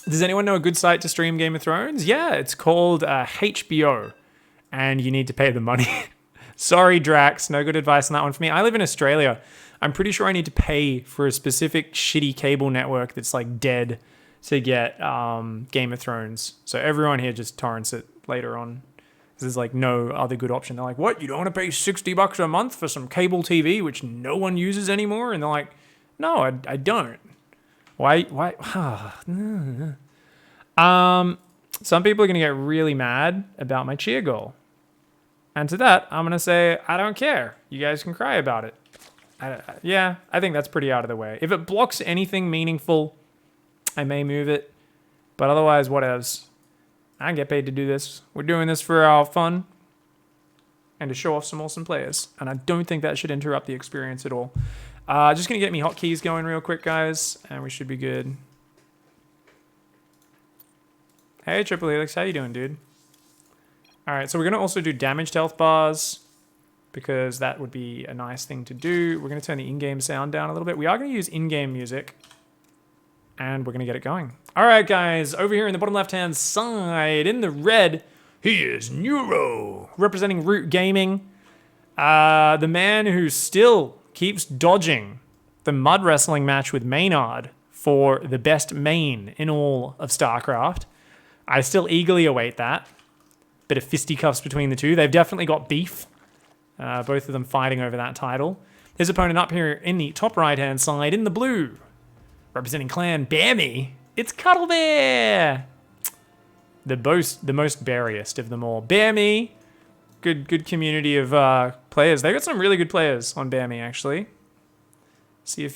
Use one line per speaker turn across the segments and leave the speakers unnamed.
Does anyone know a good site to stream Game of Thrones? Yeah, it's called HBO, and you need to pay the money. Sorry, Drax, no good advice on that one for me. I live in Australia. I'm pretty sure I need to pay for a specific shitty cable network that's like dead to get Game of Thrones. So everyone here just torrents it later on. There's like no other good option. They're like, what? You don't want to pay $60 a month for some cable TV, which no one uses anymore? And they're like, no, I don't. Why? Some people are going to get really mad about my cheer goal. And to that, I'm going to say, I don't care. You guys can cry about it. I think that's pretty out of the way. If it blocks anything meaningful, I may move it. But otherwise, whatevs. I get paid to do this. We're doing this for our fun and to show off some awesome players. And I don't think that should interrupt the experience at all. Just going to get me hotkeys going real quick, guys, and we should be good. Hey, Triple Helix, how you doing, dude? All right, so we're going to also do damaged health bars because that would be a nice thing to do. We're going to turn the in-game sound down a little bit. We are going to use in-game music, and we're going to get it going. All right, guys, over here in the bottom left-hand side, in the red, he is Neuro, representing Root Gaming. The man who still keeps dodging the mud wrestling match with Maynard for the best main in all of StarCraft. I still eagerly await that. Bit of fisticuffs between the two. They've definitely got beef. Both of them fighting over that title. His opponent up here in the top right-hand side, in the blue, representing Clan Bearme, it's Cuddlebear. The most beariest of them all. Bearme, good community of players. They got some really good players on Bearme, actually. See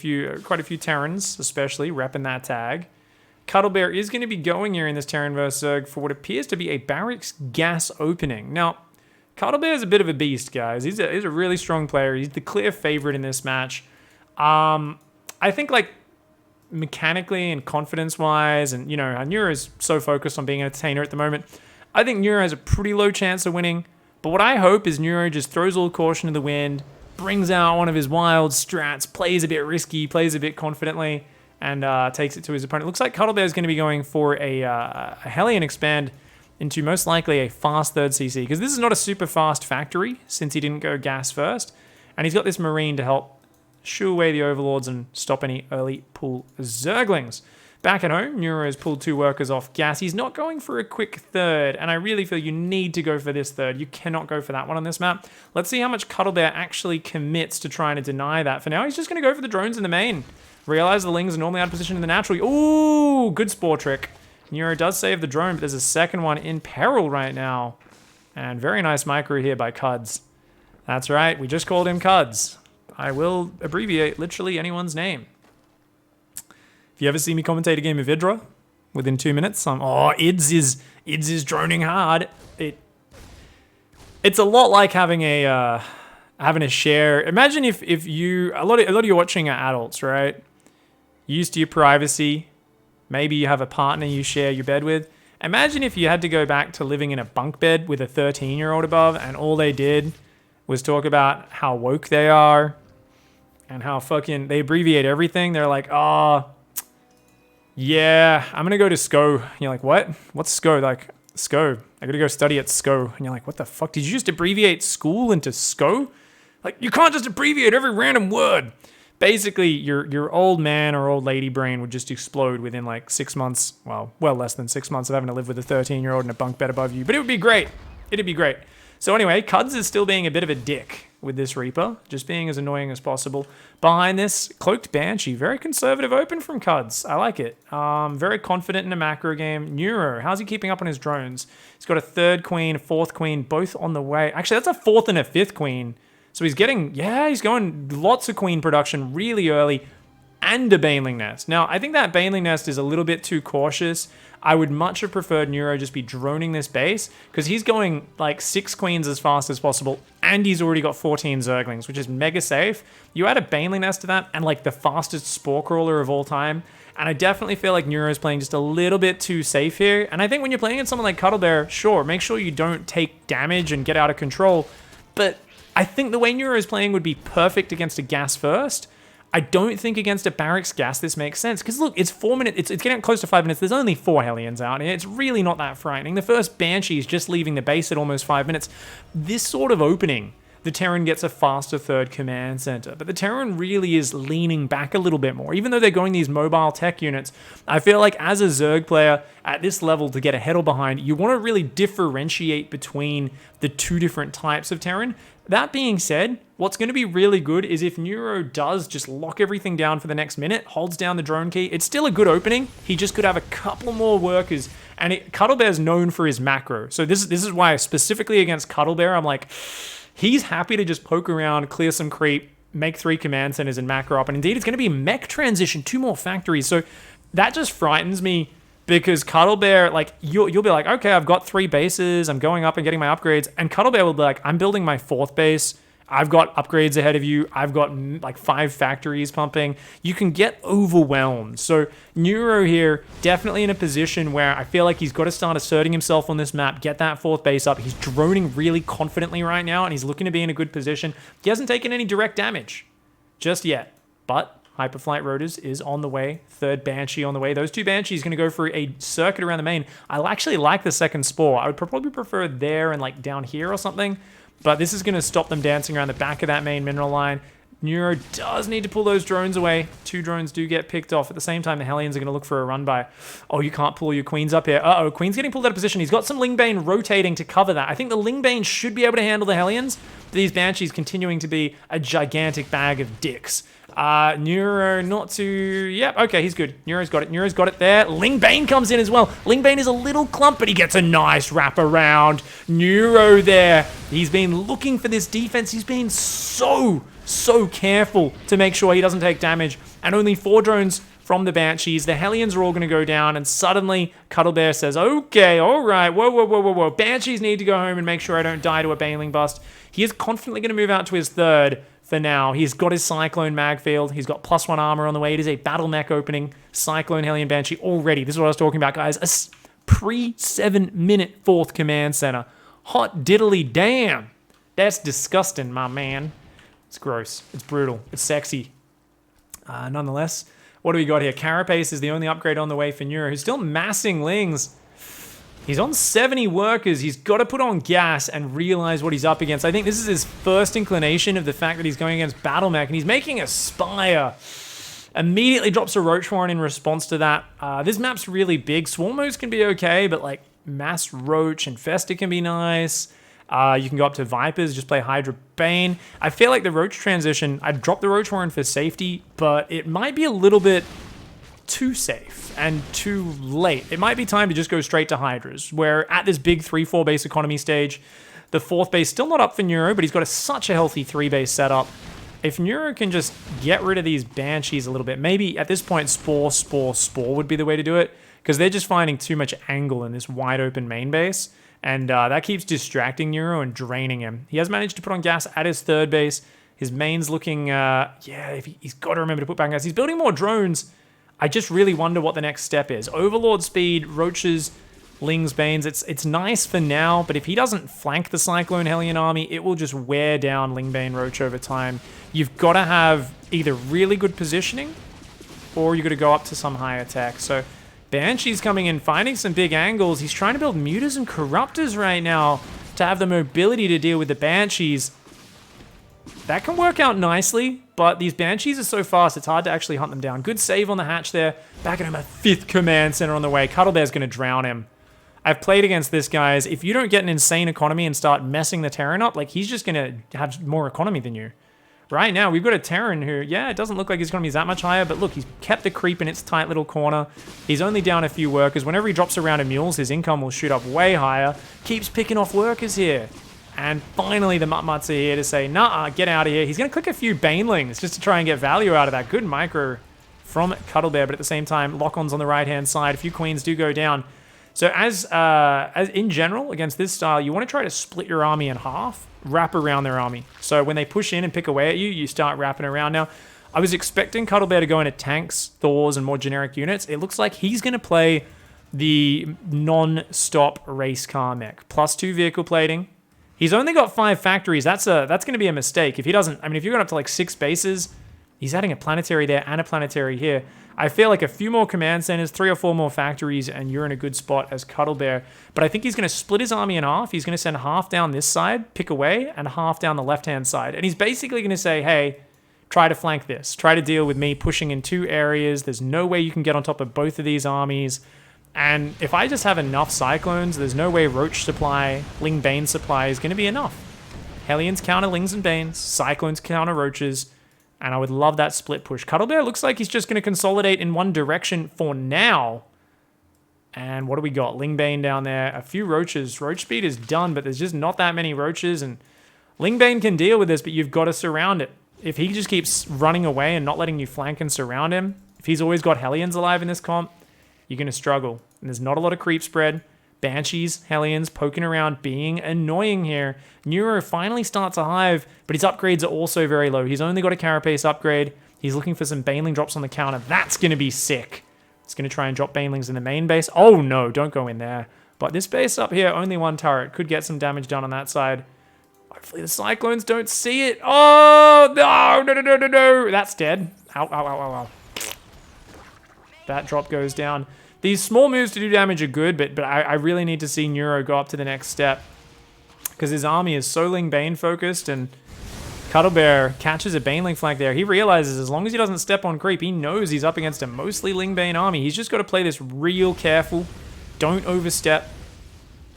quite a few Terrans, especially, repping that tag. Cuddlebear is going to be going here in this Terran vs. Zerg for what appears to be a Barracks gas opening. Now, Cuddlebear is a bit of a beast, guys. He's a really strong player. He's the clear favorite in this match. I think, like, mechanically and confidence-wise, and, you know, Neuro is so focused on being an entertainer at the moment, I think Neuro has a pretty low chance of winning. But what I hope is Neuro just throws all caution to the wind, brings out one of his wild strats, plays a bit risky, plays a bit confidently, and takes it to his opponent. Looks like Cuddlebear is going to be going for a Hellion expand into most likely a fast third CC, because this is not a super fast factory since he didn't go gas first, and he's got this Marine to help shoo away the Overlords and stop any early pull Zerglings. Back at home, Neuro has pulled 2 workers off gas. He's not going for a quick third, and I really feel you need to go for this third. You cannot go for that one on this map. Let's see how much Cuddlebear actually commits to trying to deny that. For now, he's just going to go for the drones in the main. Realize the Lings are normally out of position in the natural. Ooh, good spore trick. Neuro does save the drone, but there's a second one in peril right now. And very nice micro here by Cuds. That's right, we just called him Cuds. I will abbreviate literally anyone's name. If you ever see me commentate a game of Idra, within 2 minutes, Ids is droning hard. It's a lot like having a share. Imagine if you a lot of you watching are adults, right? Used to your privacy. Maybe you have a partner you share your bed with. Imagine if you had to go back to living in a bunk bed with a 13-year-old above, and all they did was talk about how woke they are and how fucking they abbreviate everything. They're like, oh, yeah, I'm gonna go to SCO. And you're like, what? What's SCO? Like, SCO. I gotta go study at SCO. And you're like, what the fuck? Did you just abbreviate school into SCO? Like, you can't just abbreviate every random word. Basically, your old man or old lady brain would just explode within like 6 months. Well less than 6 months of having to live with a 13-year-old in a bunk bed above you. But it would be great. It'd be great. So anyway, Cuds is still being a bit of a dick with this Reaper, just being as annoying as possible. Behind this, Cloaked Banshee, very conservative open from Cuds. I like it. Very confident in a macro game. Neuro, how's he keeping up on his drones? He's got a 3rd queen, a 4th queen, both on the way. Actually, that's a 4th and a 5th queen. So he's going lots of queen production really early and a Baneling Nest. Now, I think that Baneling Nest is a little bit too cautious. I would much have preferred Neuro just be droning this base because he's going like 6 queens as fast as possible and he's already got 14 Zerglings, which is mega safe. You add a Baneling Nest to that and like the fastest Spore Crawler of all time. And I definitely feel like Neuro's playing just a little bit too safe here. And I think when you're playing against someone like Cuddlebear, sure, make sure you don't take damage and get out of control. But I think the way Neuro is playing would be perfect against a gas first. I don't think against a Barracks gas this makes sense. Because look, it's 4 minutes. It's getting close to 5 minutes. There's only 4 Hellions out here. It's really not that frightening. The first Banshee is just leaving the base at almost 5 minutes. This sort of opening, the Terran gets a faster third command center. But the Terran really is leaning back a little bit more. Even though they're going these mobile tech units, I feel like as a Zerg player at this level to get ahead or behind, you want to really differentiate between the two different types of Terran. That being said, what's going to be really good is if Neuro does just lock everything down for the next minute, holds down the drone key, it's still a good opening. He just could have a couple more workers. And Cuddlebear's known for his macro. So this is why specifically against Cuddlebear, I'm like, he's happy to just poke around, clear some creep, make 3 command centers and macro up. And indeed, it's going to be Mech transition, 2 more factories. So that just frightens me. Because Cuddlebear, like, you'll be like, okay, I've got 3 bases, I'm going up and getting my upgrades, and Cuddlebear will be like, I'm building my 4th base, I've got upgrades ahead of you, I've got like 5 factories pumping. You can get overwhelmed. So Neuro here, definitely in a position where I feel like he's got to start asserting himself on this map, get that 4th base up. He's droning really confidently right now, and he's looking to be in a good position. He hasn't taken any direct damage just yet, but Hyperflight Rotors is on the way. 3rd Banshee on the way. Those 2 Banshees going to go for a circuit around the main. I actually like the 2nd Spore. I would probably prefer there and like down here or something. But this is going to stop them dancing around the back of that main mineral line. Neuro does need to pull those drones away. 2 drones do get picked off. At the same time, the Hellions are going to look for a run by. Oh, you can't pull your Queens up here. Uh-oh, Queen's getting pulled out of position. He's got some Lingbane rotating to cover that. I think the Lingbane should be able to handle the Hellions. These Banshees continuing to be a gigantic bag of dicks. Neuro not too... Yep, okay, he's good. Neuro's got it. Neuro's got it there. Lingbane comes in as well. Lingbane is a little clump, but he gets a nice wrap around. Neuro there. He's been looking for this defense. He's been so careful to make sure he doesn't take damage. And only 4 drones from the Banshees. The Hellions are all going to go down, and suddenly Cuddlebear says, okay, all right, whoa. Banshees need to go home and make sure I don't die to a Baneling Bust. He is confidently going to move out to his 3rd for now. He's got his Cyclone mag field. He's got +1 armor on the way. It is a battle mech opening. Cyclone Hellion Banshee already. This is what I was talking about, guys. A pre-7 minute 4th command center. Hot diddly damn. That's disgusting, my man. It's gross. It's brutal. It's sexy. Nonetheless, what do we got here? Carapace is the only upgrade on the way for Neuro, who's still massing Lings. He's on 70 workers. He's got to put on gas and realize what he's up against. I think this is his first inclination of the fact that he's going against Battle Mech, and he's making a Spire. Immediately drops a Roach Warren in response to that. This map's really big. Swarmos can be okay, but like Mass Roach and Festa can be nice. You can go up to Vipers, just play Hydra Bane. I feel like the Roach transition, I'd drop the Roach Warren for safety, but it might be a little bit too safe and too late. It might be time to just go straight to Hydras, where at this big 3-4 base economy stage, the 4th base still not up for Neuro, but he's got such a healthy 3 base setup. If Neuro can just get rid of these Banshees a little bit, maybe at this point Spore would be the way to do it, because they're just finding too much angle in this wide open main base, and that keeps distracting Neuro and draining him. He has managed to put on gas at his 3rd base. His main's looking, he's got to remember to put back gas. He's building more drones. I just really wonder what the next step is. Overlord speed, Roaches, Lings, Banes, it's nice for now, but if he doesn't flank the Cyclone Hellion army, it will just wear down Lingbane Roach over time. You've got to have either really good positioning, or you've got to go up to some higher tech. So Banshee's coming in, finding some big angles. He's trying to build Mutas and Corruptors right now to have the mobility to deal with the Banshees. That can work out nicely, but these Banshees are so fast, it's hard to actually hunt them down. Good save on the hatch there. Back at him, a 5th command center on the way. Cuddlebear's going to drown him. I've played against this, guys. If you don't get an insane economy and start messing the Terran up, like, he's just going to have more economy than you. Right now, we've got a Terran who, yeah, it doesn't look like his economy is that much higher, but look, he's kept the creep in its tight little corner. He's only down a few workers. Whenever he drops a round of mules, his income will shoot up way higher. Keeps picking off workers here. And finally, the Mutt-Mutts are here to say, nah, get out of here. He's going to click a few Banelings just to try and get value out of that. Good micro from Cuddlebear, but at the same time, lock-ons on the right-hand side. A few Queens do go down. So as in general, against this style, you want to try to split your army in half, wrap around their army. So when they push in and pick away at you, you start wrapping around. Now, I was expecting Cuddlebear to go into tanks, Thors, and more generic units. It looks like he's going to play the non-stop race car mech. +2 vehicle plating. He's only got 5 factories. That's going to be a mistake. If he doesn't, I mean, if you're going up to like 6 bases, He's adding a planetary there and a planetary here. I feel like a few more command centers, 3 or 4 more factories, and you're in a good spot as Cuddlebear. But I think he's going to split his army in half. He's going to send half down this side, pick away, and half down the left-hand side. And he's basically going to say, hey, try to flank this. Try to deal with me pushing in 2 areas. There's no way you can get on top of both of these armies. And if I just have enough Cyclones, there's no way Roach supply, Ling Bane supply is going to be enough. Hellions counter Lings and Banes, Cyclones counter Roaches, and I would love that split push. Cuddlebear looks like he's just going to consolidate in one direction for now. And what do we got? Ling Bane down there, a few Roaches. Roach speed is done, but there's just not that many Roaches, and Ling Bane can deal with this, but you've got to surround it. If he just keeps running away and not letting you flank and surround him, if he's always got Hellions alive in this comp, you're going to struggle. And there's not a lot of creep spread. Banshees, Hellions poking around, being annoying here. Neuro finally starts a hive, but his upgrades are also very low. He's only got a Carapace upgrade. He's looking for some Baneling drops on the counter. That's going to be sick. He's going to try and drop Banelings in the main base. Oh no, don't go in there. But this base up here, only 1 turret. Could get some damage done on that side. Hopefully the Cyclones don't see it. Oh, no. That's dead. Ow, ow, ow, ow, ow. That drop goes down. These small moves to do damage are good, but I really need to see Neuro go up to the next step. Because his army is so Ling Bane focused, and Cuddlebear catches a Baneling flank there. He realizes as long as he doesn't step on creep, he knows he's up against a mostly Ling Bane army. He's just got to play this real careful. Don't overstep.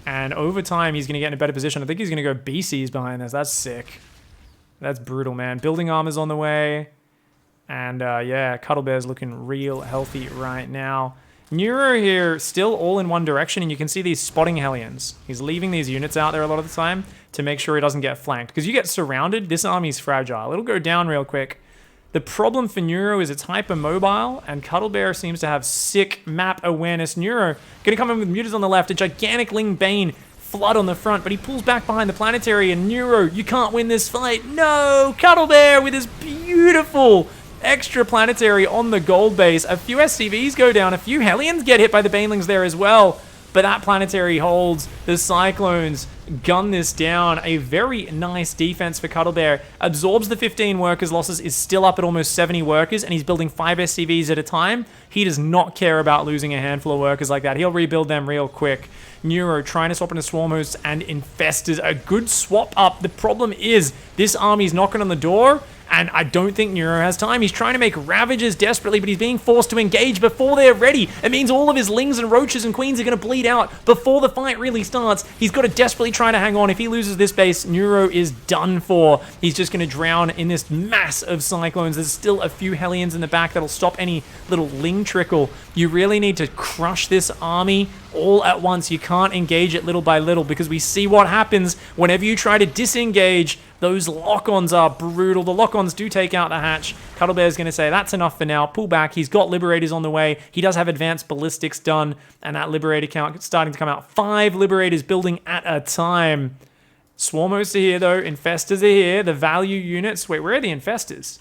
And over time, he's going to get in a better position. I think he's going to go BCs behind this. That's sick. That's brutal, man. Building armor's on the way. And yeah, Cuddlebear's looking real healthy right now. Neuro here, still all in one direction, and you can see these spotting Hellions. He's leaving these units out there a lot of the time to make sure he doesn't get flanked. Because you get surrounded, this army's fragile. It'll go down real quick. The problem for Neuro is it's hyper-mobile, and Cuddlebear seems to have sick map awareness. Neuro gonna come in with Mutas on the left, a gigantic Ling Bane flood on the front, but he pulls back behind the planetary, and Neuro, you can't win this fight. No! Cuddlebear with his beautiful extra planetary on the gold base. A few SCVs go down. A few Hellions get hit by the Banelings there as well. But that planetary holds. The Cyclones gun this down. A very nice defense for Cuddlebear. Absorbs the 15 workers losses. Is still up at almost 70 workers. And he's building 5 SCVs at a time. He does not care about losing a handful of workers like that. He'll rebuild them real quick. Neuro trying to swap into Swarm Hosts and Infestors. A good swap up. The problem is this army's knocking on the door. And I don't think Neuro has time. He's trying to make Ravagers desperately, but he's being forced to engage before they're ready. It means all of his Lings and Roaches and Queens are going to bleed out before the fight really starts. He's got to desperately try to hang on. If he loses this base, Neuro is done for. He's just going to drown in this mass of Cyclones. There's still a few Hellions in the back that'll stop any little Ling trickle. You really need to crush this army all at once. You can't engage it little by little, because we see what happens whenever you try to disengage. Those lock-ons are brutal. The lock-ons do take out the hatch. Cuddlebear's going to say, that's enough for now. Pull back. He's got Liberators on the way. He does have advanced ballistics done, and that Liberator count starting to come out. 5 Liberators building at a time. Swarmos are here, though. Infestors are here. The value units. Wait, where are the Infestors?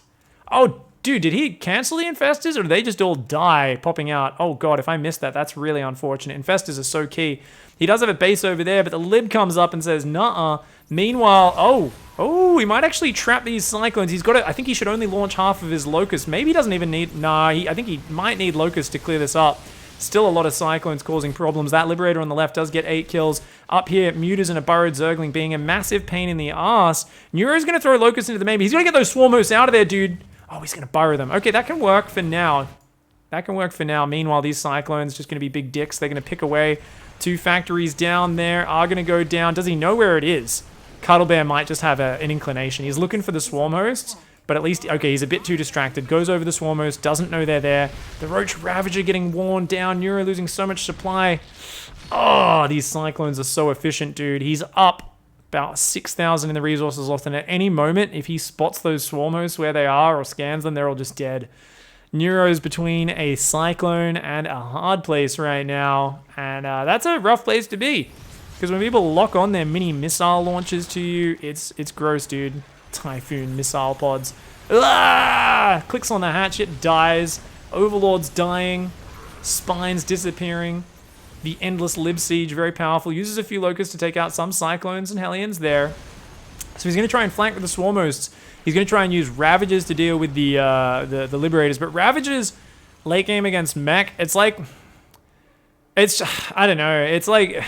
Oh, dude, did he cancel the Infestors, or did they just all die popping out? Oh, God, if I missed that, that's really unfortunate. Infestors are so key. He does have a base over there, but the lib comes up and says, nuh-uh. Meanwhile, oh, he might actually trap these Cyclones. He's got to, I think he should only launch half of his Locusts. Maybe he doesn't even need, I think he might need Locusts to clear this up. Still a lot of Cyclones causing problems. That Liberator on the left does get 8 kills. Up here, Mutas and a Burrowed Zergling being a massive pain in the ass. Neuro's going to throw Locusts into the main. He's going to get those Swarm Hosts out of there, dude. Oh, he's going to burrow them. Okay, that can work for now. That can work for now. Meanwhile, these Cyclones just going to be big dicks. They're going to pick away. 2 factories down there are going to go down. Does he know where it is? Cuddlebear might just have an inclination. He's looking for the Swarm Hosts, but at least, okay, he's a bit too distracted. Goes over the Swarm Host, doesn't know they're there. The Roach Ravager getting worn down. Neuro losing so much supply. Oh, these Cyclones are so efficient, dude. He's up about 6,000 in the resources lost, and at any moment, if he spots those Swarm Hosts where they are or scans them, they're all just dead. Neuro's between a Cyclone and a hard place right now, and that's a rough place to be. Because when people lock on their mini missile launchers to you, it's gross, dude. Typhoon missile pods. Ah! Clicks on the hatch, it dies. Overlord's dying. Spines disappearing. The endless lib siege, very powerful. Uses a few locusts to take out some Cyclones and Hellions there. So he's going to try and flank with the Swarmhosts. He's going to try and use Ravagers to deal with the Liberators. But Ravagers, late game against Mech, it's like... I don't know. It's like...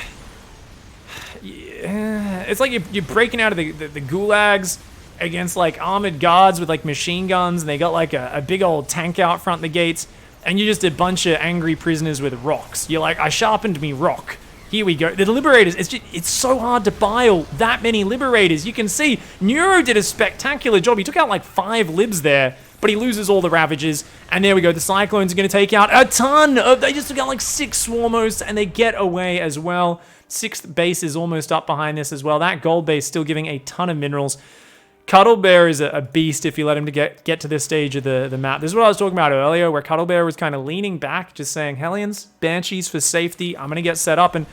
It's like you're breaking out of the gulags against like armored guards with like machine guns, and they got like a big old tank out front the gates, and you're just a bunch of angry prisoners with rocks. You're like, I sharpened me rock. Here we go. The Liberators, it's so hard to bile that many Liberators. You can see Neuro did a spectacular job. He took out like 5 libs there, but he loses all the Ravagers. And there we go. The Cyclones are going to take out a ton of... They just took out like 6 Swarmhosts, and they get away as well. 6th base is almost up behind this as well. That gold base still giving a ton of minerals. Cuddlebear is a beast if you let him to get to this stage of the map. This is what I was talking about earlier, where Cuddlebear was kind of leaning back, just saying, Hellions, Banshees for safety, I'm going to get set up. And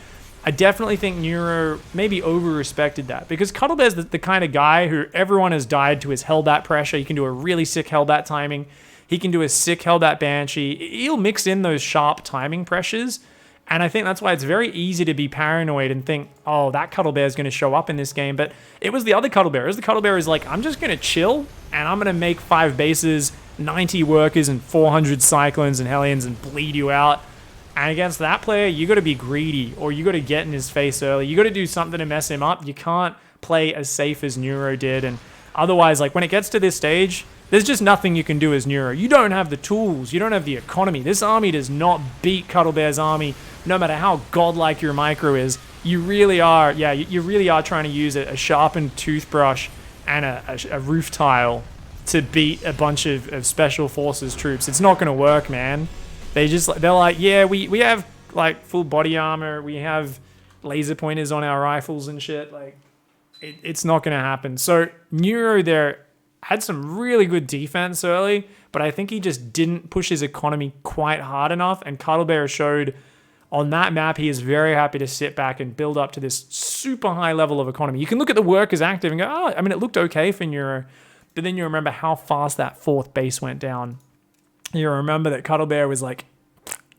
I definitely think Neuro maybe over-respected that, because Cuddlebear's the kind of guy who everyone has died to his Hellbat pressure. He can do a really sick Hellbat timing. He can do a sick Hellbat Banshee. He'll mix in those sharp timing pressures. And I think that's why it's very easy to be paranoid and think, oh, that Cuddlebear is going to show up in this game. But it was the other Cuddlebear. It was the Cuddlebear is like, I'm just going to chill, and I'm going to make 5 bases, 90 workers, and 400 Cyclones and Hellions and bleed you out. And against that player, you got to be greedy, or you got to get in his face early. You got to do something to mess him up. You can't play as safe as Neuro did. And otherwise, like when it gets to this stage, there's just nothing you can do as Neuro. You don't have the tools. You don't have the economy. This army does not beat Cuddlebear's army, no matter how godlike your micro is. You really are, you really are trying to use a sharpened toothbrush and a roof tile to beat a bunch of special forces troops. It's not going to work, man. They're like, yeah, we have like full body armor. We have laser pointers on our rifles and shit. Like, it's not going to happen. So Neuro there had some really good defense early, but I think he just didn't push his economy quite hard enough. And Cuddlebear showed on that map, he is very happy to sit back and build up to this super high level of economy. You can look at the workers active and go, oh, I mean, it looked okay for Neuro, but then you remember how fast that 4th base went down. You remember that Cuddlebear was like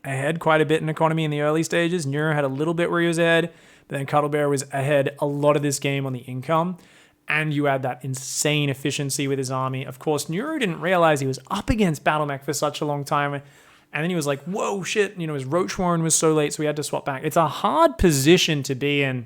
ahead quite a bit in economy in the early stages. Neuro had a little bit where he was ahead, but then Cuddlebear was ahead a lot of this game on the income. And you add that insane efficiency with his army. Of course, Neuro didn't realize he was up against Battle Mech for such a long time. And then he was like, whoa, shit. You know, his Roach Warren was so late, so we had to swap back. It's a hard position to be in.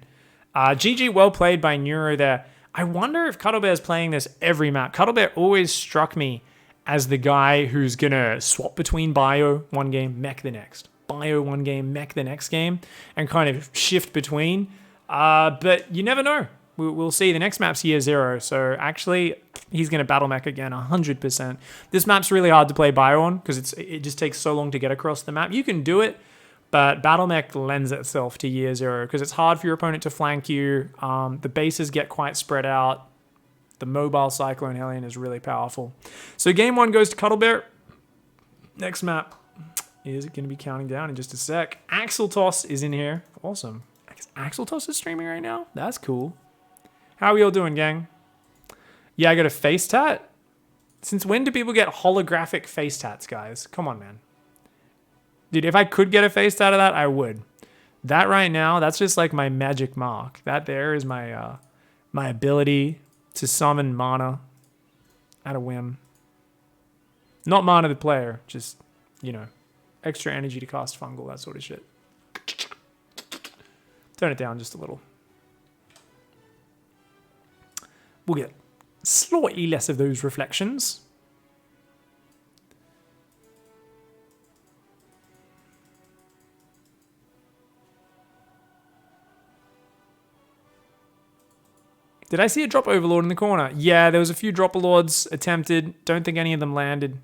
GG, well played by Neuro there. I wonder if Cuddlebear's playing this every map. Cuddlebear always struck me as the guy who's going to swap between Bio one game, Mech the next. Bio one game, Mech the next game, and kind of shift between. But you never know. We'll see. The next map's Year 0, so actually he's going to battle Mech again 100%. This map's really hard to play Bio on because it just takes so long to get across the map. You can do it, but Battle Mech lends itself to Year 0 because it's hard for your opponent to flank you. The bases get quite spread out. The mobile Cyclone Hellion is really powerful. So game 1 goes to Cuddlebear. Next map is going to be counting down in just a sec. Axel Toss is in here. Awesome. I guess Axel Toss is streaming right now. That's cool. How are we all doing, gang? Yeah, I got a face tat? Since when do people get holographic face tats, guys? Come on, man. Dude, if I could get a face tat of that, I would. That right now, that's just like my magic mark. That there is my my ability to summon mana at a whim. Not mana the player, just, you know, extra energy to cast fungal, that sort of shit. Turn it down just a little. We'll get slightly less of those reflections. Did I see a drop overlord in the corner? Yeah, there was a few drop lords attempted. Don't think any of them landed.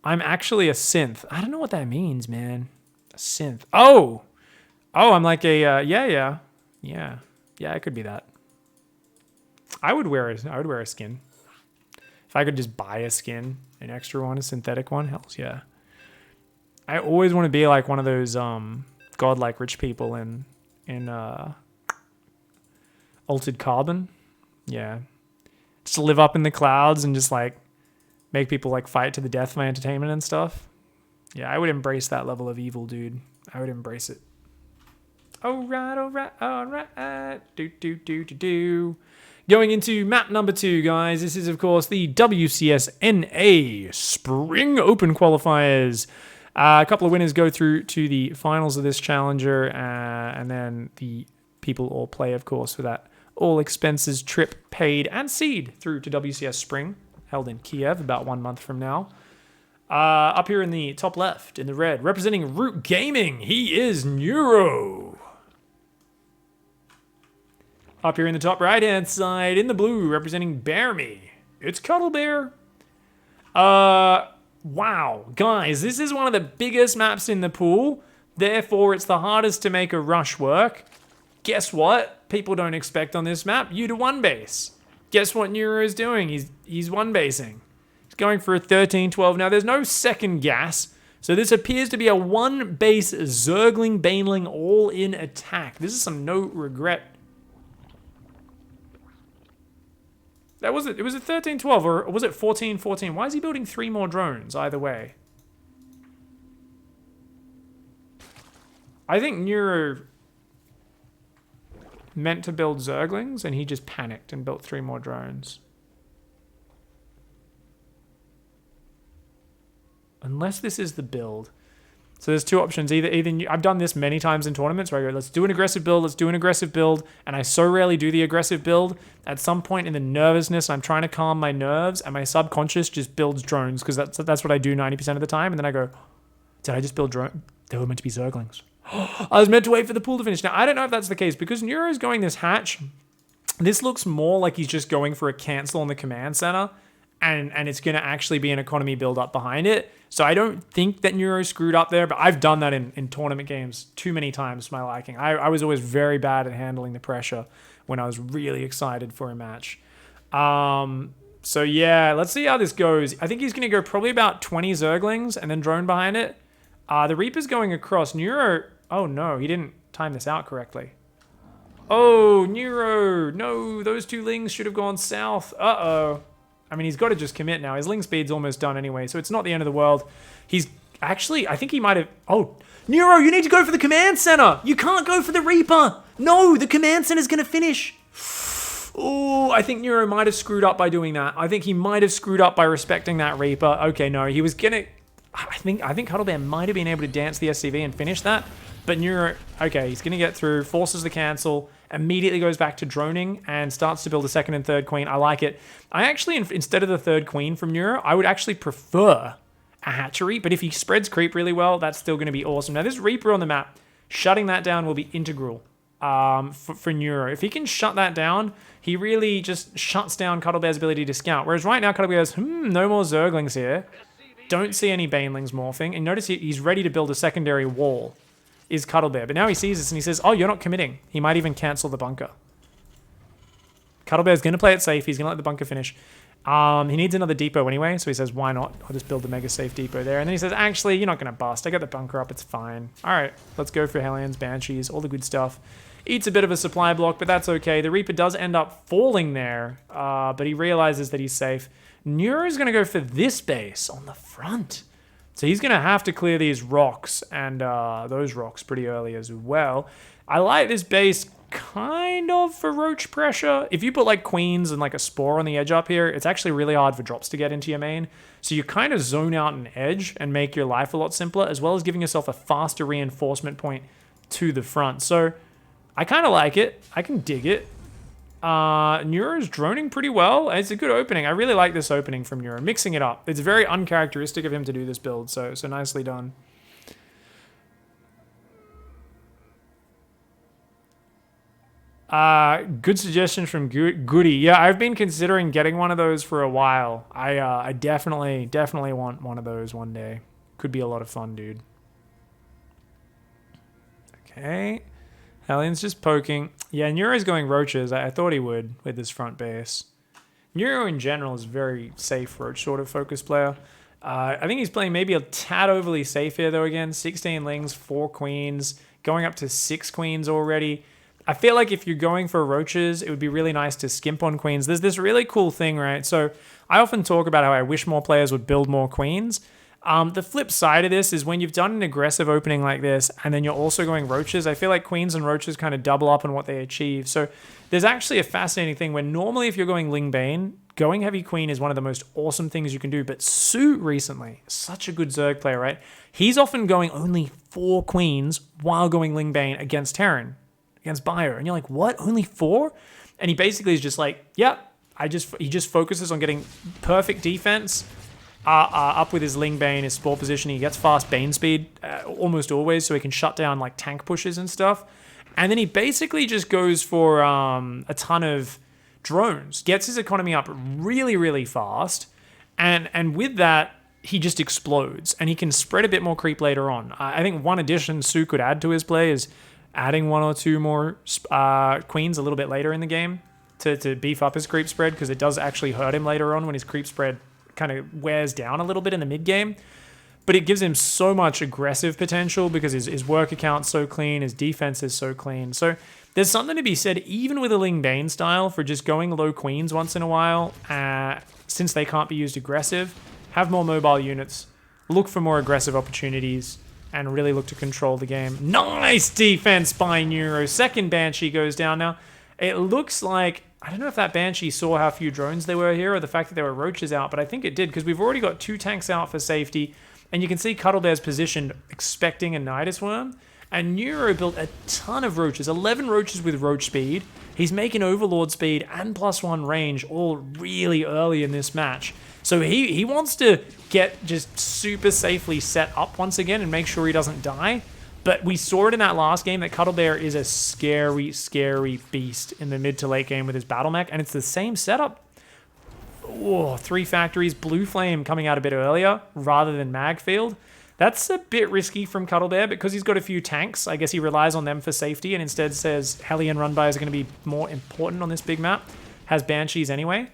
I'm actually a synth. I don't know what that means, man. A synth. Oh, I'm like a yeah, it could be that. I would wear a skin. If I could just buy a skin, an extra one, a synthetic one, hells yeah. I always want to be like one of those godlike rich people in Altered Carbon. Yeah. Just to live up in the clouds and just like make people like fight to the death for my entertainment and stuff. Yeah, I would embrace that level of evil, dude. I would embrace it. Alright. Do. Going into map number 2, guys. This is, of course, the WCS NA Spring Open Qualifiers. A couple of winners go through to the finals of this challenger, and then the people all play, of course, for that all expenses trip paid and seed through to WCS Spring, held in Kiev about 1 month from now. Up here in the top left, in the red, representing Root Gaming, he is Neuro. Up here in the top right-hand side, in the blue, representing Bear Me, it's Cuddlebear. Wow, guys, this is one of the biggest maps in the pool. Therefore, it's the hardest to make a rush work. Guess what? People don't expect on this map you to one base. Guess what Neuro is doing? He's one basing. He's going for a 13-12. Now, there's no second gas, so this appears to be a one base Zergling Baneling all-in attack. This is some no regret. That was it. It was a 13-12, or was it 14-14? Why is he building 3 more drones either way? I think Neuro meant to build Zerglings, and he just panicked and built 3 more drones. Unless this is the build. So there's 2 options. Either I've done this many times in tournaments where I go, let's do an aggressive build, and I so rarely do the aggressive build. At some point in the nervousness, I'm trying to calm my nerves, and my subconscious just builds drones, because that's what I do 90% of the time, and then I go, did I just build drones? They were meant to be Zerglings. I was meant to wait for the pool to finish. Now, I don't know if that's the case, because Neuro's going this hatch. This looks more like he's just going for a cancel on the command center, and it's going to actually be an economy build-up behind it. So I don't think that Neuro screwed up there, but I've done that in tournament games too many times to my liking. I was always very bad at handling the pressure when I was really excited for a match. So yeah, let's see how this goes. I think he's going to go probably about 20 Zerglings and then drone behind it. The Reaper's going across. Neuro... Oh no, he didn't time this out correctly. Oh, Neuro! No, those 2 Lings should have gone south. Uh-oh. I mean, he's got to just commit now. His Ling speed's almost done anyway, so it's not the end of the world. He's actually... I think he might have... Oh, Neuro, you need to go for the command center! You can't go for the Reaper! No, the command center's going to finish! Oh, I think Neuro might have screwed up by doing that. I think he might have screwed up by respecting that Reaper. Okay, no, he was going to... I think Cuddlebear might have been able to dance the SCV and finish that. But Neuro, okay, he's going to get through, forces the cancel, immediately goes back to droning, and starts to build a 2nd and 3rd queen. I like it. I actually, instead of the 3rd queen from Neuro, I would actually prefer a hatchery. But if he spreads creep really well, that's still going to be awesome. Now, this Reaper on the map, shutting that down will be integral for Neuro. If he can shut that down, he really just shuts down Cuddlebear's ability to scout. Whereas right now, Cuddlebear goes, no more Zerglings here. Don't see any Banelings morphing. And notice he's ready to build a secondary wall. Is Cuddlebear. But now he sees this and he says, oh, you're not committing. He might even cancel the bunker. Cuddlebear's going to play it safe. He's going to let the bunker finish. He needs another depot anyway, so he says, why not? I'll just build the mega safe depot there. And then he says, actually, you're not going to bust. I got the bunker up. It's fine. All right, let's go for Hellions, Banshees, all the good stuff. Eats a bit of a supply block, but that's okay. The Reaper does end up falling there, but he realizes that he's safe. Neuro's going to go for this base on the front. So he's going to have to clear these rocks and those rocks pretty early as well. I like this base kind of for roach pressure. If you put like queens and like a spore on the edge up here, it's actually really hard for drops to get into your main. So you kind of zone out an edge and make your life a lot simpler, as well as giving yourself a faster reinforcement point to the front. So I kind of like it. I can dig it. Neuro's droning pretty well. It's a good opening. I really like this opening from Neuro. Mixing it up. It's very uncharacteristic of him to do this build, so nicely done. Good suggestion from Goody. Yeah, I've been considering getting one of those for a while. I definitely want one of those one day. Could be a lot of fun, dude. Okay. Hellions just poking. Yeah, Neuro's going roaches. I thought he would with this front base. Neuro in general is a very safe roach sort of focus player. I think he's playing maybe a tad overly safe here though again. 16 lings, 4 queens, going up to 6 queens already. I feel like if you're going for roaches, it would be really nice to skimp on queens. There's this really cool thing, right? So I often talk about how I wish more players would build more queens. The flip side of this is when you've done an aggressive opening like this and then you're also going roaches, I feel like queens and roaches kind of double up on what they achieve. So there's actually a fascinating thing where normally if you're going Ling Bane, going heavy queen is one of the most awesome things you can do. But Su recently, such a good Zerg player, right? He's often going only 4 queens while going Ling Bane against Terran, against Bio. And you're like, what? Only 4? And he basically is just like, yep. He just focuses on getting perfect defense up with his Ling Bane, his spore position. He gets fast Bane speed almost always, so he can shut down like tank pushes and stuff. And then he basically just goes for a ton of drones, gets his economy up really, really fast. And with that, he just explodes. And he can spread a bit more creep later on. I think one addition Su could add to his play is adding 1 or 2 more queens a little bit later in the game to beef up his creep spread, because it does actually hurt him later on when his creep spread kind of wears down a little bit in the mid game. But it gives him so much aggressive potential because his work account's so clean, his defense is so clean. So there's something to be said, even with a Ling Bane style, for just going low queens once in a while, since they can't be used aggressive. Have more mobile units, look for more aggressive opportunities, and really look to control the game. Nice defense by Neuro. Second Banshee goes down now. It looks like, I don't know if that Banshee saw how few drones there were here or the fact that there were roaches out, but I think it did, because we've already got 2 tanks out for safety, and you can see Cuddlebear's positioned expecting a Nidus Worm, and Neuro built a ton of roaches, 11 roaches with roach speed. He's making Overlord speed and +1 range all really early in this match. So he wants to get just super safely set up once again and make sure he doesn't die. But we saw it in that last game that Cuddlebear is a scary, scary beast in the mid to late game with his battle mech, and it's the same setup. Oh, 3 factories, Blue Flame coming out a bit earlier rather than Magfield. That's a bit risky from Cuddlebear because he's got a few tanks. I guess he relies on them for safety and instead says Hellion run-bys are going to be more important on this big map. Has Banshees anyway.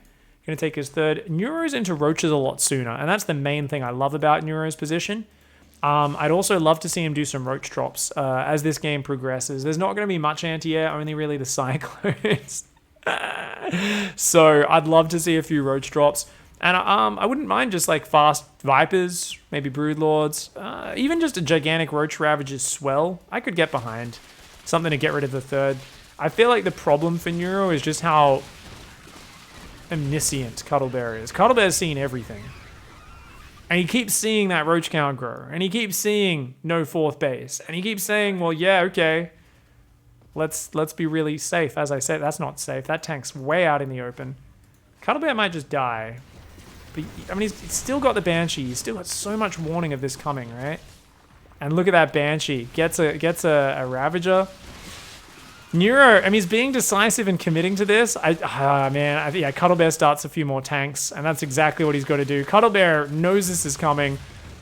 Going to take his third. Neuro's into roaches a lot sooner, and that's the main thing I love about Neuro's position. I'd also love to see him do some roach drops as this game progresses. There's not going to be much anti-air, only really the cyclones. So I'd love to see a few roach drops. And I wouldn't mind just like fast Vipers, maybe Broodlords, even just a gigantic Roach Ravager's swell. I could get behind something to get rid of the third. I feel like the problem for Neuro is just how omniscient Cuddlebear is. Cuddlebear's seen everything. And he keeps seeing that roach count grow. And he keeps seeing no 4th base. And he keeps saying, well, yeah, okay. Let's be really safe. As I said, that's not safe. That tank's way out in the open. Cuddlebear might just die. But, I mean, he's still got the Banshee. He's still got so much warning of this coming, right? And look at that Banshee. Gets a Ravager. Neuro, I mean, he's being decisive and committing to this. Yeah, Cuddlebear starts a few more tanks, and that's exactly what he's got to do. Cuddlebear knows this is coming.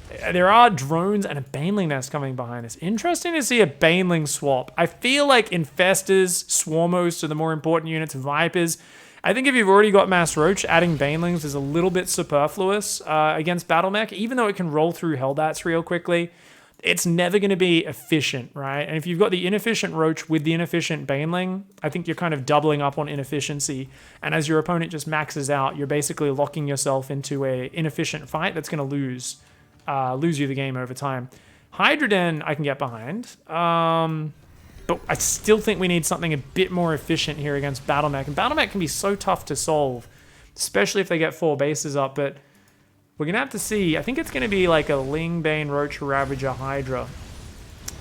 There are drones and a Baneling nest coming behind us. Interesting to see a Baneling swap. I feel like Infestors, Swarmos are the more important units, Vipers. I think if you've already got Mass Roach, adding Banelings is a little bit superfluous against Battle Mech, even though it can roll through Hellbats real quickly. It's never going to be efficient, right? And if you've got the inefficient Roach with the inefficient Baneling, I think you're kind of doubling up on inefficiency. And as your opponent just maxes out, you're basically locking yourself into a inefficient fight that's going to lose you the game over time. Hydroden, I can get behind. But I still think we need something a bit more efficient here against Battle Mech. And Battle Mech can be so tough to solve, especially if they get 4 bases up. But we're going to have to see. I think it's going to be like a Ling Bane, Roach, Ravager, Hydra.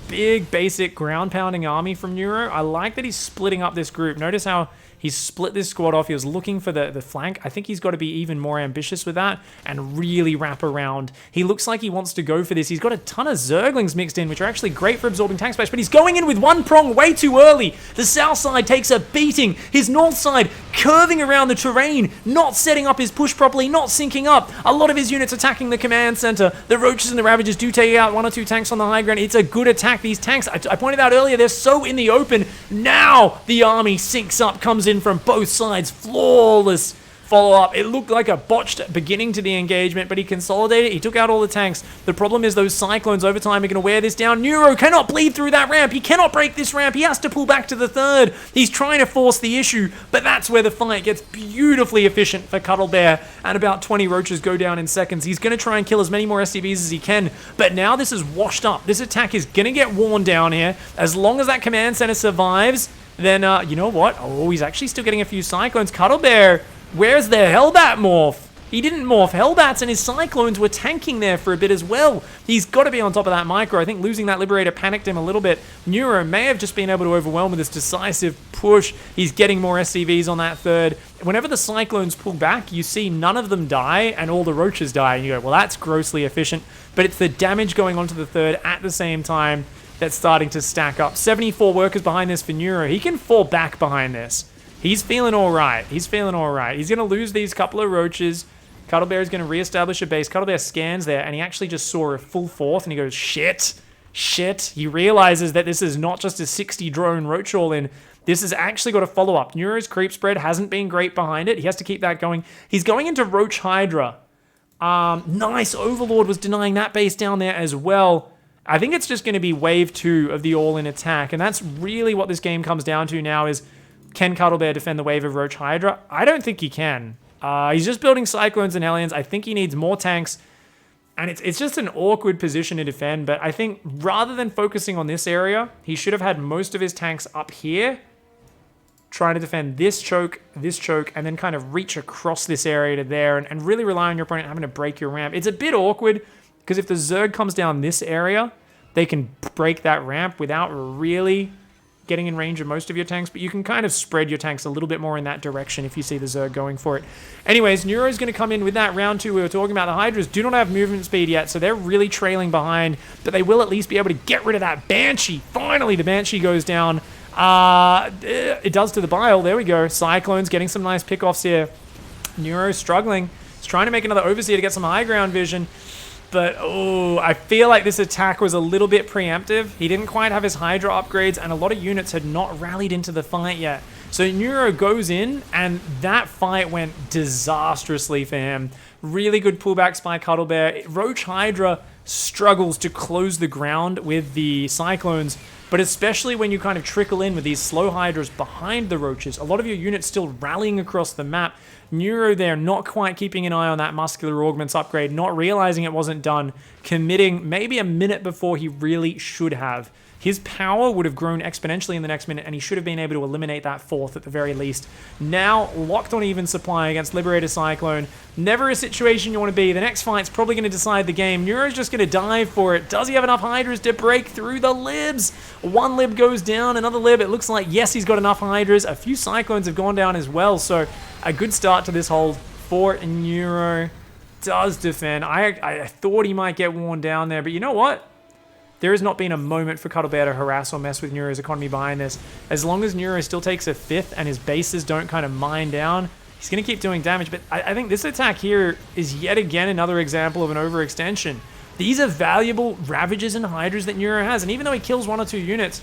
Big, basic, ground-pounding army from Neuro. I like that he's splitting up this group. Notice how he's split this squad off. He was looking for the flank. I think he's got to be even more ambitious with that and really wrap around. He looks like he wants to go for this. He's got a ton of Zerglings mixed in, which are actually great for absorbing tank space, but he's going in with one prong way too early. The south side takes a beating. His north side curving around the terrain, not setting up his push properly, not syncing up. A lot of his units attacking the command center. The Roaches and the Ravagers do take out 1 or 2 tanks on the high ground. It's a good attack. These tanks, I pointed out earlier, they're so in the open. Now the army syncs up, comes in from both sides. Flawless follow-up. It looked like a botched beginning to the engagement, but he consolidated. He took out all the tanks. The problem is those Cyclones over time are going to wear this down. Neuro cannot bleed through that ramp. He cannot break this ramp. He has to pull back to the third. He's trying to force the issue, but that's where the fight gets beautifully efficient for Cuddlebear, and about 20 roaches go down in seconds. He's going to try and kill as many more SCVs as he can, but now this is washed up. This attack is going to get worn down here. As long as that command center survives, then, you know what? Oh, he's actually still getting a few Cyclones. Cuddlebear, where's the Hellbat morph? He didn't morph. Hellbats and his Cyclones were tanking there for a bit as well. He's got to be on top of that micro. I think losing that Liberator panicked him a little bit. Neuro may have just been able to overwhelm with this decisive push. He's getting more SCVs on that third. Whenever the Cyclones pull back, you see none of them die and all the roaches die. And you go, well, that's grossly efficient. But it's the damage going on to the third at the same time that's starting to stack up. 74 workers behind this for Neuro. He can fall back behind this. He's feeling all right. He's feeling all right. He's going to lose these couple of roaches. Cuddlebear is going to reestablish a base. Cuddlebear scans there, and he actually just saw a full fourth, and he goes, shit. He realizes that this is not just a 60 drone roach all in. This has actually got a follow-up. Neuro's creep spread hasn't been great behind it. He has to keep that going. He's going into Roach Hydra. Nice. Overlord was denying that base down there as well. I think it's just going to be wave 2 of the all-in attack, and that's really what this game comes down to now is, can Cuddlebear defend the wave of Roach Hydra? I don't think he can. He's just building Cyclones and Hellions. I think he needs more tanks, and it's just an awkward position to defend, but I think rather than focusing on this area, he should have had most of his tanks up here, trying to defend this choke, and then kind of reach across this area to there, and really rely on your opponent having to break your ramp. It's a bit awkward, because if the Zerg comes down this area, they can break that ramp without really getting in range of most of your tanks, but you can kind of spread your tanks a little bit more in that direction if you see the Zerg going for it. Anyways, Neuro's going to come in with that round 2. We were talking about the Hydras do not have movement speed yet, so they're really trailing behind, but they will at least be able to get rid of that Banshee. Finally, the Banshee goes down. It does to the Bile. There we go. Cyclones getting some nice pickoffs here. Neuro's struggling. He's trying to make another Overseer to get some high ground vision. But, oh, I feel like this attack was a little bit preemptive. He didn't quite have his Hydra upgrades, and a lot of units had not rallied into the fight yet. So Neuro goes in, and that fight went disastrously for him. Really good pullbacks by Cuddlebear. Roach Hydra struggles to close the ground with the Cyclones, but especially when you kind of trickle in with these slow Hydras behind the Roaches. A lot of your units still rallying across the map. Neuro there, not quite keeping an eye on that Muscular Augments upgrade, not realizing it wasn't done, committing maybe a minute before he really should have. His power would have grown exponentially in the next minute, and he should have been able to eliminate that fourth at the very least. Now, locked on even supply against Liberator Cyclone. Never a situation you want to be. The next fight's probably going to decide the game. Neuro's just going to dive for it. Does he have enough Hydras to break through the libs? One lib goes down, another lib. It looks like, yes, he's got enough Hydras. A few Cyclones have gone down as well, so a good start to this hold for Neuro. Does defend. I thought he might get worn down there, but you know what? There has not been a moment for Cuddlebear to harass or mess with Neuro's economy behind this. As long as Neuro still takes a fifth and his bases don't kind of mine down, he's going to keep doing damage. But I think this attack here is yet again another example of an overextension. These are valuable Ravages and Hydras that Neuro has. And even though he kills 1 or 2 units,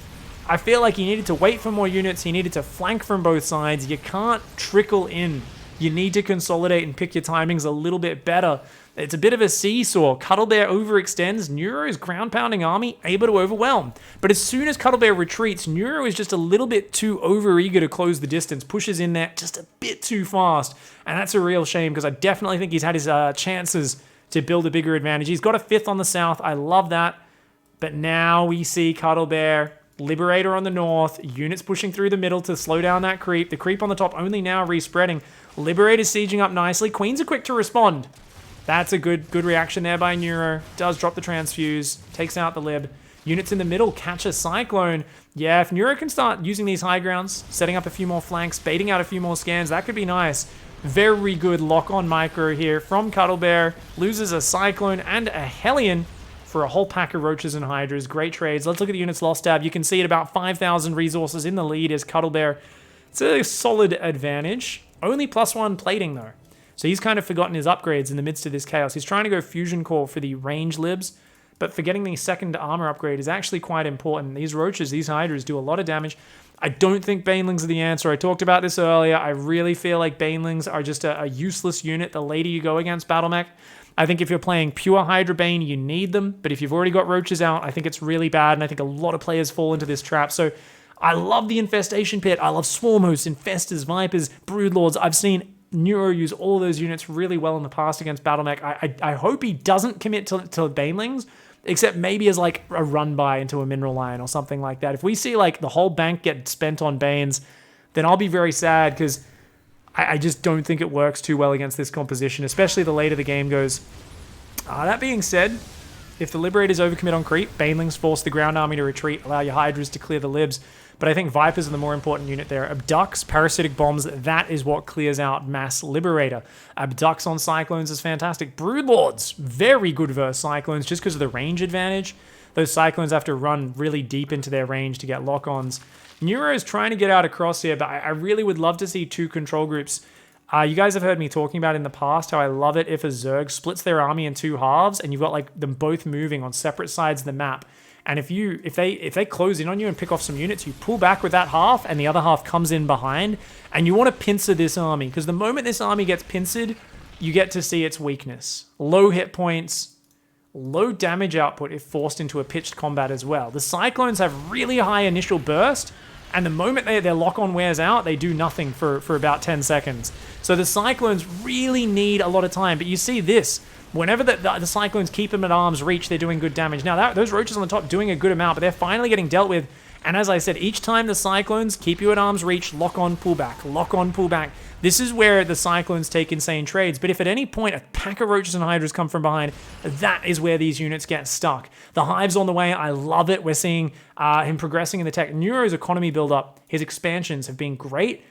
I feel like he needed to wait for more units. He needed to flank from both sides. You can't trickle in. You need to consolidate and pick your timings a little bit better. It's a bit of a seesaw. Cuddlebear overextends. Neuro's ground-pounding army able to overwhelm. But as soon as Cuddlebear retreats, Neuro is just a little bit too overeager to close the distance. Pushes in there just a bit too fast. And that's a real shame because I definitely think he's had his chances to build a bigger advantage. He's got a fifth on the south. I love that. But now we see Cuddlebear, Liberator on the north, units pushing through the middle to slow down that creep. The creep on the top only now respreading. Liberator sieging up nicely. Queens are quick to respond. That's a good reaction there by Neuro. Does drop the transfuse, takes out the lib. Units in the middle catch a Cyclone. Yeah, if Neuro can start using these high grounds, setting up a few more flanks, baiting out a few more scans, that could be nice. Very good lock-on micro here from Cuddlebear. Loses a Cyclone and a Hellion for a whole pack of Roaches and Hydras. Great trades. Let's look at the units lost tab. You can see at about 5,000 resources in the lead is Cuddlebear. It's a solid advantage. Only +1 plating though. So he's kind of forgotten his upgrades in the midst of this chaos. He's trying to go Fusion Core for the range libs, but for getting the second armor upgrade is actually quite important. These Roaches, these Hydras do a lot of damage. I don't think Banelings are the answer. I talked about this earlier. I really feel like Banelings are just a useless unit the later you go against Battle Mech. I think if you're playing pure Hydra Bane, you need them. But if you've already got Roaches out, I think it's really bad. And I think a lot of players fall into this trap. So I love the Infestation Pit. I love Swarm Hosts, Infestors, Vipers, Broodlords. I've seen Neuro use all of those units really well in the past against Battle Mech. I hope he doesn't commit to Banelings, except maybe as like a run by into a Mineral Line or something like that. If we see like the whole bank get spent on Banes, then I'll be very sad because I just don't think it works too well against this composition, especially the later the game goes. That being said, if the Liberators overcommit on creep, Banelings force the ground army to retreat, allow your Hydras to clear the Libs. But I think Vipers are the more important unit there. Abducts, Parasitic Bombs, that is what clears out Mass Liberator. Abducts on Cyclones is fantastic. Broodlords, very good versus Cyclones just because of the range advantage. Those Cyclones have to run really deep into their range to get lock-ons. Neuro is trying to get out across here, but I really would love to see two control groups. You guys have heard me talking about in the past how I love it if a Zerg splits their army in two halves and you've got like them both moving on separate sides of the map. And if they close in on you and pick off some units, you pull back with that half and the other half comes in behind. And you want to pincer this army because the moment this army gets pincered, you get to see its weakness. Low hit points, low damage output if forced into a pitched combat as well. The Cyclones have really high initial burst, and the moment their lock-on wears out, they do nothing for about 10 seconds. So the Cyclones really need a lot of time. But you see this. Whenever the Cyclones keep them at arm's reach, they're doing good damage. Now, those Roaches on the top doing a good amount, but they're finally getting dealt with. And as I said, each time the Cyclones keep you at arm's reach, lock on, pull back, lock on, pull back. This is where the Cyclones take insane trades. But if at any point a pack of Roaches and Hydras come from behind, that is where these units get stuck. The Hive's on the way. I love it. We're seeing him progressing in the tech. Neuro's economy build-up, his expansions have been great.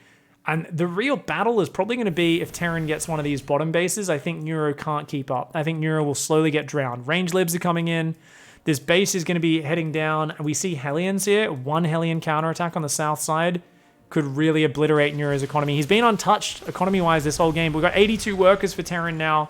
And the real battle is probably going to be if Terran gets one of these bottom bases. I think Neuro can't keep up. I think Neuro will slowly get drowned. Range Libs are coming in. This base is going to be heading down. We see Hellions here. One Hellion counterattack on the south side could really obliterate Neuro's economy. He's been untouched economy-wise this whole game. We've got 82 workers for Terran now.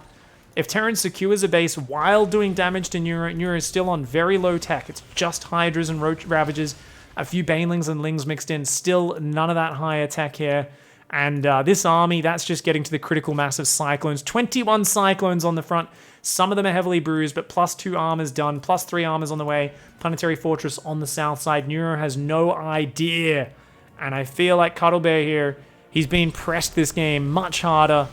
If Terran secures a base while doing damage to Neuro, Neuro is still on very low tech. It's just Hydras and Roach Ravagers. A few Banelings and Lings mixed in. Still none of that higher tech here. And this army, that's just getting to the critical mass of Cyclones. 21 Cyclones on the front. Some of them are heavily bruised, but +2 armors done, +3 armors on the way. Planetary Fortress on the south side. Neuro has no idea. And I feel like Cuddlebear here, he's been pressed this game much harder.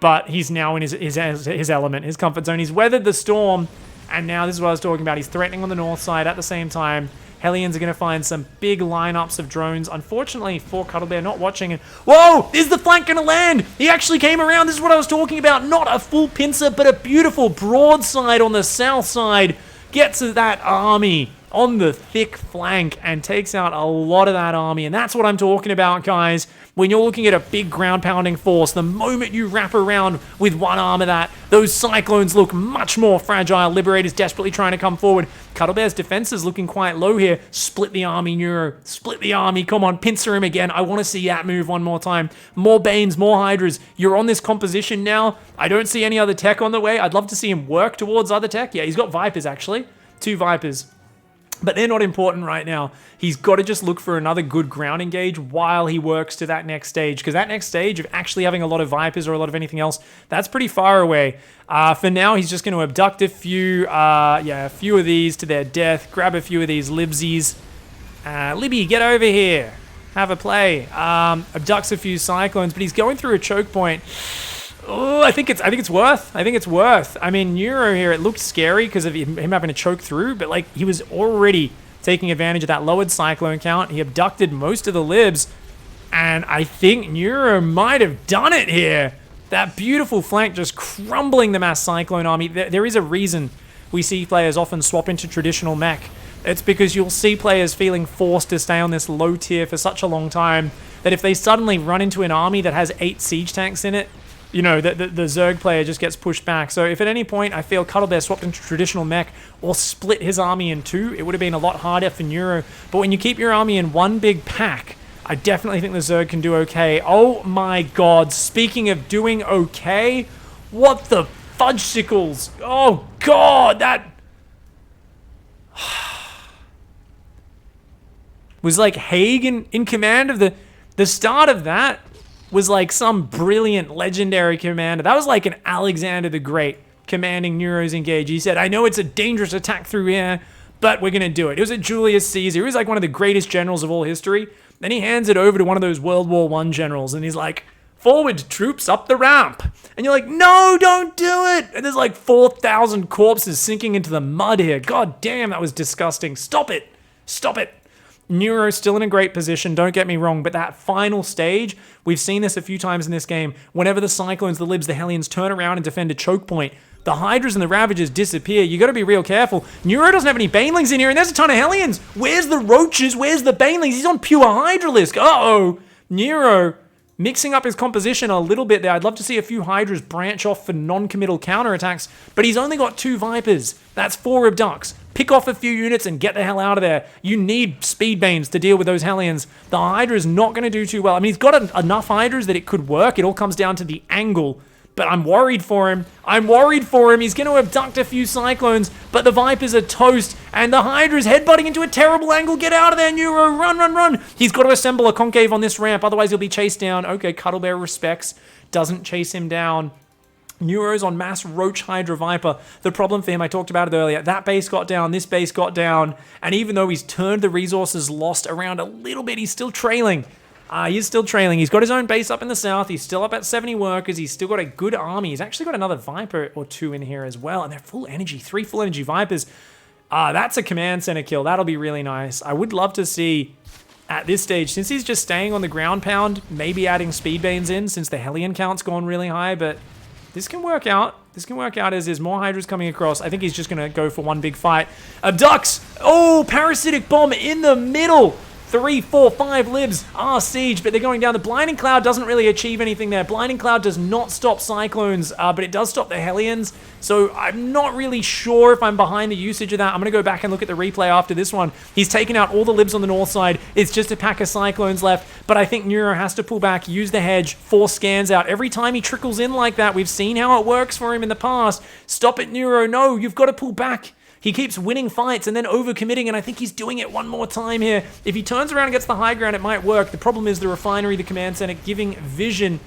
But he's now in his element, his comfort zone. He's weathered the storm. And now this is what I was talking about. He's threatening on the north side at the same time. Hellions are going to find some big lineups of drones. Unfortunately for Cuddlebear, not watching it. Whoa! Is the flank going to land? He actually came around. This is what I was talking about. Not a full pincer, but a beautiful broadside on the south side. Gets to that army on the thick flank and takes out a lot of that army. And that's what I'm talking about, guys. When you're looking at a big ground-pounding force, the moment you wrap around with one arm of that, those Cyclones look much more fragile. Liberator's desperately trying to come forward. Cuddlebear's defense is looking quite low here. Split the army, Neuro. Split the army. Come on, pincer him again. I want to see that move one more time. More Banes, more Hydras. You're on this composition now. I don't see any other tech on the way. I'd love to see him work towards other tech. Yeah, he's got Vipers, actually. 2 Vipers. But they're not important right now. He's got to just look for another good ground engage while he works to that next stage. Because that next stage of actually having a lot of Vipers or a lot of anything else, that's pretty far away. For now, he's just going to abduct a few of these to their death. Grab a few of these Libsies. Libby, get over here. Have a play. Abducts a few Cyclones, but he's going through a choke point. Oh, I think it's worth. I mean, Neuro here, it looked scary because of him having to choke through, but like he was already taking advantage of that lowered Cyclone count. He abducted most of the Libs, and I think Neuro might have done it here. That beautiful flank just crumbling the mass Cyclone army. There is a reason we see players often swap into traditional Mech. It's because you'll see players feeling forced to stay on this low tier for such a long time that if they suddenly run into an army that has 8 siege tanks in it, you know, the Zerg player just gets pushed back. So if at any point I feel Cuddlebear swapped into traditional Mech or split his army in 2, it would have been a lot harder for Neuro. But when you keep your army in one big pack, I definitely think the Zerg can do okay. Oh my god, speaking of doing okay, what the fudgesicles? Oh god, that... Was like Haig in command of the start of that was like some brilliant legendary commander. That was like an Alexander the Great commanding Neuro's engage. He said, I know it's a dangerous attack through air, but we're going to do it. It was a Julius Caesar. He was like one of the greatest generals of all history. Then he hands it over to one of those World War I generals, and he's like, forward, troops, up the ramp. And you're like, no, don't do it. And there's like 4,000 corpses sinking into the mud here. God damn, that was disgusting. Stop it. Stop it. Neuro's still in a great position, don't get me wrong, but that final stage, we've seen this a few times in this game. Whenever the Cyclones, the Libs, the Hellions turn around and defend a choke point, the Hydras and the Ravagers disappear. You got to be real careful. Neuro doesn't have any Banelings in here, and there's a ton of Hellions. Where's the Roaches? Where's the Banelings? He's on pure Hydralisk. Uh-oh. Neuro mixing up his composition a little bit there. I'd love to see a few Hydras branch off for non-committal counterattacks, but he's only got 2 Vipers. That's 4 Abducts. Pick off a few units and get the hell out of there. You need Speedbanes to deal with those Hellions. The Hydra's not going to do too well. I mean, he's got enough Hydras that it could work. It all comes down to the angle. But I'm worried for him. I'm worried for him. He's going to abduct a few Cyclones, but the Vipers are toast, and the Hydra's headbutting into a terrible angle. Get out of there, Neuro. Run, run, run. He's got to assemble a concave on this ramp, otherwise he'll be chased down. Okay, Cuddlebear respects. Doesn't chase him down. Neuro's on mass Roach Hydra Viper. The problem for him, I talked about it earlier, that base got down, this base got down, and even though he's turned the resources lost around a little bit, he's still trailing. He's still trailing. He's got his own base up in the south. He's still up at 70 workers. He's still got a good army. He's actually got another Viper or 2 in here as well, and they're full energy, 3 full energy Vipers. That's a command center kill. That'll be really nice. I would love to see, at this stage, since he's just staying on the ground pound, maybe adding Speedbanes in, since the Hellion count's gone really high, but this can work out. This can work out as there's more Hydras coming across. I think he's just going to go for one big fight. Abducts! Oh, Parasitic Bomb in the middle! 3, 4, 5 Libs are siege, but they're going down. The Blinding Cloud doesn't really achieve anything there. Blinding Cloud does not stop Cyclones, but it does stop the Hellions. So I'm not really sure if I'm behind the usage of that. I'm going to go back and look at the replay after this one. He's taken out all the Libs on the north side. It's just a pack of Cyclones left, but I think Neuro has to pull back, use the hedge, force scans out. Every time he trickles in like that, we've seen how it works for him in the past. Stop it, Neuro. No, you've got to pull back. He keeps winning fights and then overcommitting, and I think he's doing it one more time here. If he turns around and gets the high ground, it might work. The problem is the refinery, the command center, giving vision.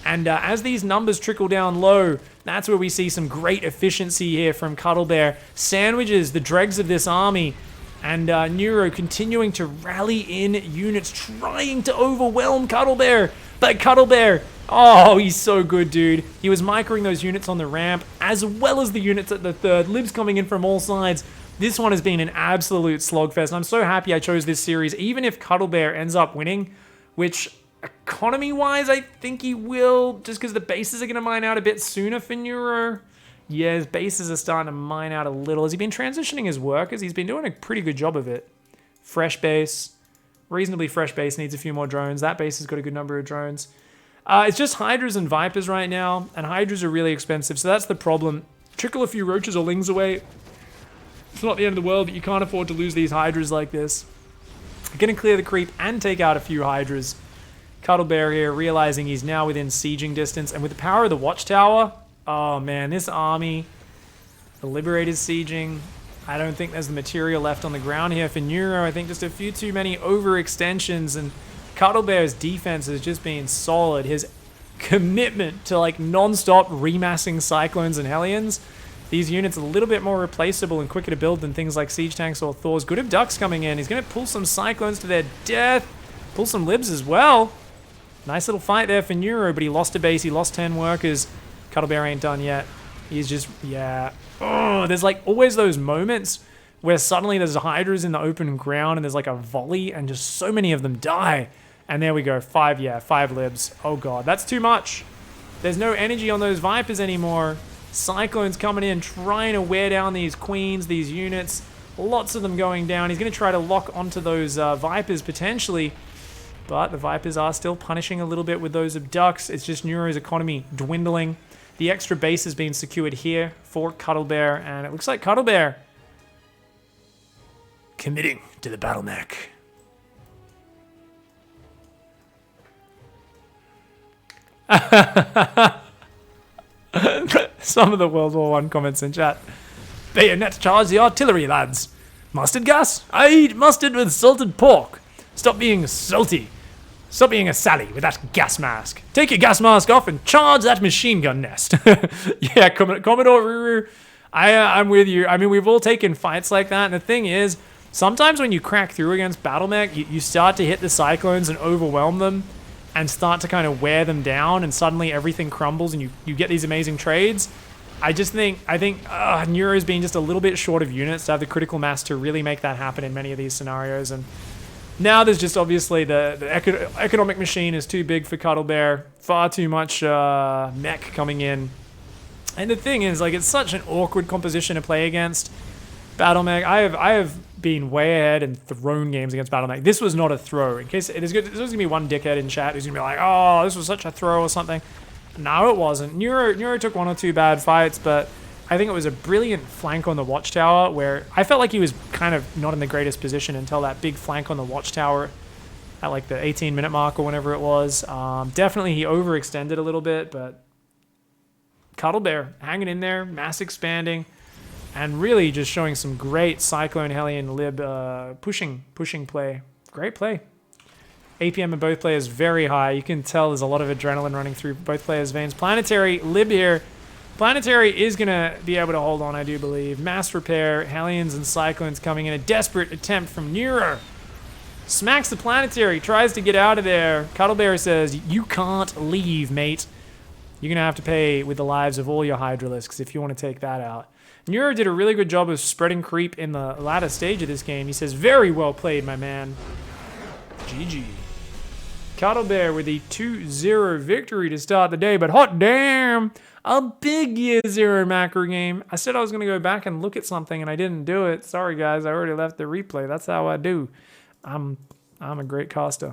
And as these numbers trickle down low, that's where we see some great efficiency here from Cuddlebear. Sandwiches the dregs of this army, and Neuro continuing to rally in units, trying to overwhelm Cuddlebear. But Cuddlebear, oh, he's so good, dude. He was microing those units on the ramp, as well as the units at the third. Libs coming in from all sides. This one has been an absolute slogfest, and I'm so happy I chose this series, even if Cuddlebear ends up winning, which, economy-wise, I think he will, just because the bases are going to mine out a bit sooner for Neuro. Yeah, his bases are starting to mine out a little. Has he been transitioning his workers? He's been doing a pretty good job of it. Fresh base. Reasonably fresh base, needs a few more drones. That base has got a good number of drones. It's just Hydras and Vipers right now, and Hydras are really expensive, so that's the problem. Trickle a few Roaches or Lings away. It's not the end of the world, but you can't afford to lose these Hydras like this. Gonna clear the creep and take out a few Hydras. Cuddlebear here, realizing he's now within sieging distance, and with the power of the Watchtower, oh man, this army, the Liberator's sieging. I don't think there's the material left on the ground here for Neuro. I think just a few too many overextensions, and Cuddlebear's defense has just been solid. His commitment to like non-stop remassing Cyclones and Hellions. These units are a little bit more replaceable and quicker to build than things like Siege Tanks or Thors. Good Abducts coming in. He's going to pull some Cyclones to their death. Pull some Libs as well. Nice little fight there for Neuro, but he lost a base. He lost 10 workers. Cuddlebear ain't done yet. He's just, yeah. Oh, there's like always those moments where suddenly there's Hydras in the open ground and there's like a volley and just so many of them die. And there we go, 5 Libs. Oh god, that's too much. There's no energy on those Vipers anymore. Cyclones coming in, trying to wear down these Queens, these units. Lots of them going down. He's going to try to lock onto those Vipers potentially. But the Vipers are still punishing a little bit with those Abducts. It's just Neuro's economy dwindling. The extra base has been secured here for Cuddlebear, and it looks like Cuddlebear committing to the battle mech. Some of the World War I comments in chat. Bayonet charge the artillery, lads. Mustard gas? I eat mustard with salted pork. Stop being salty. Stop being a Sally with that gas mask. Take your gas mask off and charge that machine gun nest. Yeah, Commodore Ruru, I'm with you. I mean, we've all taken fights like that, and the thing is, sometimes when you crack through against BattleMech, you start to hit the Cyclones and overwhelm them and start to kind of wear them down, and suddenly everything crumbles and you get these amazing trades. I think Neuro's been just a little bit short of units to have the critical mass to really make that happen in many of these scenarios, and now there's just obviously the economic machine is too big for Cuddlebear. Far too much mech coming in. And the thing is, like, it's such an awkward composition to play against BattleMech. I have been way ahead and thrown games against BattleMech. This was not a throw. In case there's going to be one dickhead in chat who's going to be like, oh, this was such a throw or something. No, it wasn't. Neuro took 1 or 2 bad fights, but I think it was a brilliant flank on the Watchtower where I felt like he was kind of not in the greatest position until that big flank on the Watchtower at like the 18-minute mark or whenever it was. Definitely he overextended a little bit, but Cuddlebear hanging in there, mass expanding, and really just showing some great Cyclone, Hellion, Lib pushing play. Great play. APM of both players very high. You can tell there's a lot of adrenaline running through both players' veins. Planetary, Lib here. Planetary is going to be able to hold on, I do believe. Mass repair, Hellions and Cyclones coming in. A desperate attempt from Neuro. Smacks the Planetary, tries to get out of there. Cuddlebear says, you can't leave, mate. You're going to have to pay with the lives of all your Hydralisks if you want to take that out. Neuro did a really good job of spreading creep in the latter stage of this game. He says, very well played, my man. GG. Cuddlebear with the 2-0 victory to start the day, but hot damn, a big year 0 macro game. I said I was going to go back and look at something, and I didn't do it. Sorry, guys. I already left the replay. That's how I do. I'm a great caster.